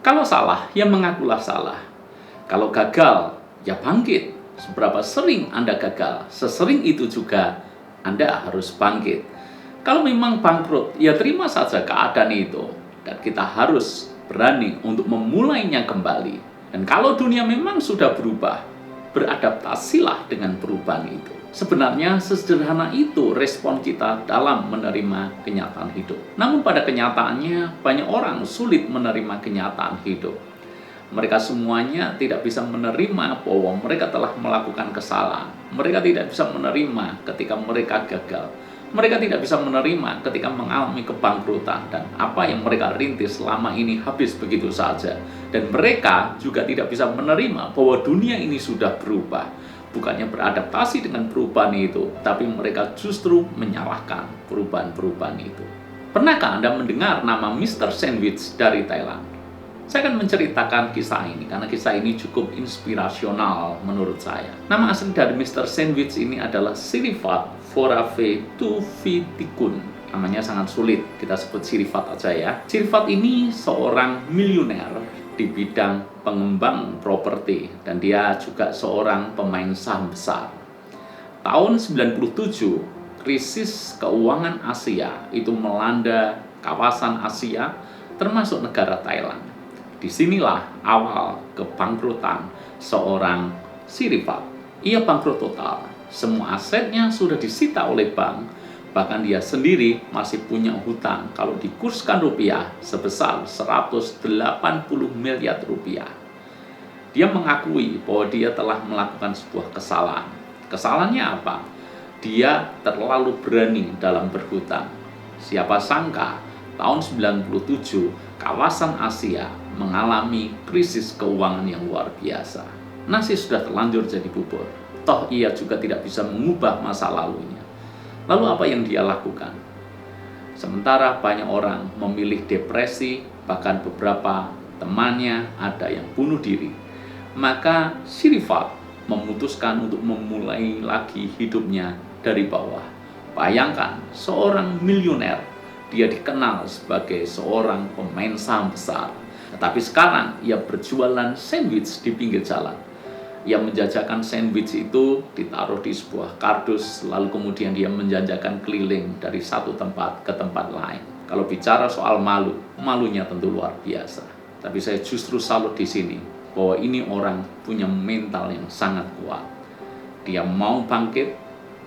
Kalau salah, ya mengakulah salah. Kalau gagal, ya bangkit. Seberapa sering Anda gagal, sesering itu juga Anda harus bangkit. Kalau memang bangkrut, ya terima saja keadaan itu. Dan kita harus berani untuk memulainya kembali. Dan kalau dunia memang sudah berubah, beradaptasilah dengan perubahan itu. Sebenarnya sesederhana itu respon kita dalam menerima kenyataan hidup. Namun pada kenyataannya banyak orang sulit menerima kenyataan hidup. Mereka semuanya tidak bisa menerima bahwa mereka telah melakukan kesalahan. Mereka tidak bisa menerima ketika mereka gagal. Mereka tidak bisa menerima ketika mengalami kebangkrutan dan apa yang mereka rintis selama ini habis begitu saja. Dan mereka juga tidak bisa menerima bahwa dunia ini sudah berubah. Bukannya beradaptasi dengan perubahan itu, tapi mereka justru menyalahkan perubahan-perubahan itu. Pernahkah Anda mendengar nama Mr. Sandwich dari Thailand? Saya akan menceritakan kisah ini karena kisah ini cukup inspirasional menurut saya. Nama asli dari Mr. Sandwich ini adalah Sirifat Foravetufitikun. Namanya sangat sulit, kita sebut Sirifat aja ya. Sirifat ini seorang miliuner di bidang pengembang properti dan dia juga seorang pemain saham besar. Tahun 97, krisis keuangan Asia itu melanda kawasan Asia termasuk negara Thailand. Disinilah awal kebangkrutan seorang Sirifat. Ia bangkrut total. Semua asetnya sudah disita oleh bank. Bahkan dia sendiri masih punya hutang kalau dikurskan rupiah sebesar 180 miliar rupiah. Dia mengakui bahwa dia telah melakukan sebuah kesalahan. Kesalahannya apa? Dia terlalu berani dalam berhutang. Siapa sangka tahun 97 kawasan Asia mengalami krisis keuangan yang luar biasa. Nasi sudah terlanjur jadi bubur. Toh ia juga tidak bisa mengubah masa lalunya. Lalu apa yang dia lakukan? Sementara banyak orang memilih depresi, bahkan beberapa temannya ada yang bunuh diri, maka Sirifat memutuskan untuk memulai lagi hidupnya dari bawah. Bayangkan, seorang miliuner, dia dikenal sebagai seorang pemain saham besar. Tetapi sekarang ia berjualan sandwich di pinggir jalan. Ia menjajakan sandwich itu ditaruh di sebuah kardus, lalu kemudian dia menjajakan keliling dari satu tempat ke tempat lain. Kalau bicara soal malu, malunya tentu luar biasa. Tapi saya justru salut di sini bahwa ini orang punya mental yang sangat kuat. Dia mau bangkit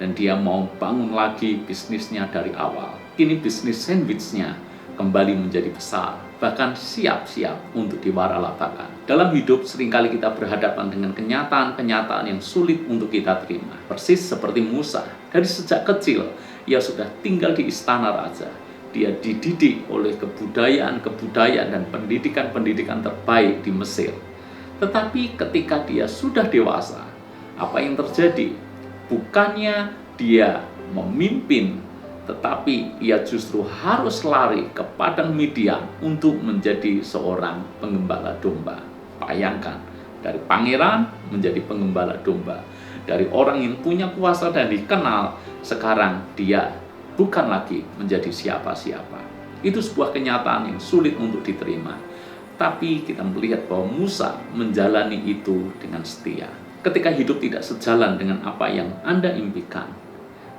dan dia mau bangun lagi bisnisnya dari awal. Kini bisnis sandwichnya kembali menjadi besar, bahkan siap-siap untuk diwaralabakan. Dalam hidup seringkali kita berhadapan dengan kenyataan-kenyataan yang sulit untuk kita terima. Persis seperti Musa, dari sejak kecil ia sudah tinggal di istana raja. Dia dididik oleh kebudayaan-kebudayaan dan pendidikan-pendidikan terbaik di Mesir. Tetapi ketika dia sudah dewasa, apa yang terjadi? Bukannya dia memimpin, tetapi ia justru harus lari ke padang Midian untuk menjadi seorang penggembala domba. Bayangkan, dari pangeran menjadi penggembala domba. Dari orang yang punya kuasa dan dikenal, sekarang dia bukan lagi menjadi siapa-siapa. Itu sebuah kenyataan yang sulit untuk diterima. Tapi kita melihat bahwa Musa menjalani itu dengan setia. Ketika hidup tidak sejalan dengan apa yang Anda impikan,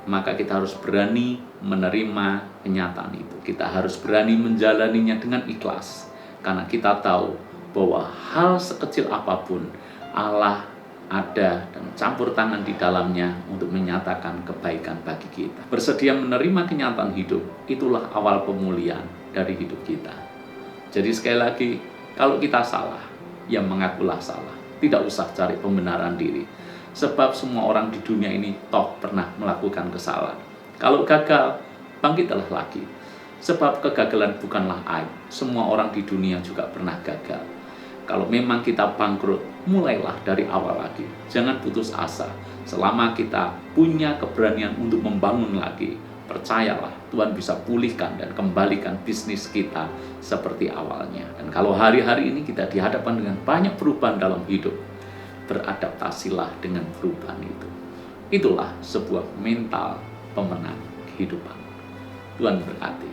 maka kita harus berani menerima kenyataan itu. Kita harus berani menjalaninya dengan ikhlas. Karena kita tahu bahwa hal sekecil apapun, Allah ada dan campur tangan di dalamnya untuk menyatakan kebaikan bagi kita. Bersedia menerima kenyataan hidup, itulah awal pemulihan dari hidup kita. Jadi sekali lagi, kalau kita salah, ya mengakulah salah. Tidak usah cari pembenaran diri. Sebab semua orang di dunia ini toh pernah melakukan kesalahan. Kalau gagal, bangkitlah lagi. Sebab kegagalan bukanlah aib. Semua orang di dunia juga pernah gagal. Kalau memang kita bangkrut, mulailah dari awal lagi. Jangan putus asa. Selama kita punya keberanian untuk membangun lagi, percayalah Tuhan bisa pulihkan dan kembalikan bisnis kita seperti awalnya. Dan kalau hari-hari ini kita dihadapkan dengan banyak perubahan dalam hidup, beradaptasilah dengan perubahan itu. Itulah sebuah mental pemenang kehidupan. Tuhan berkati.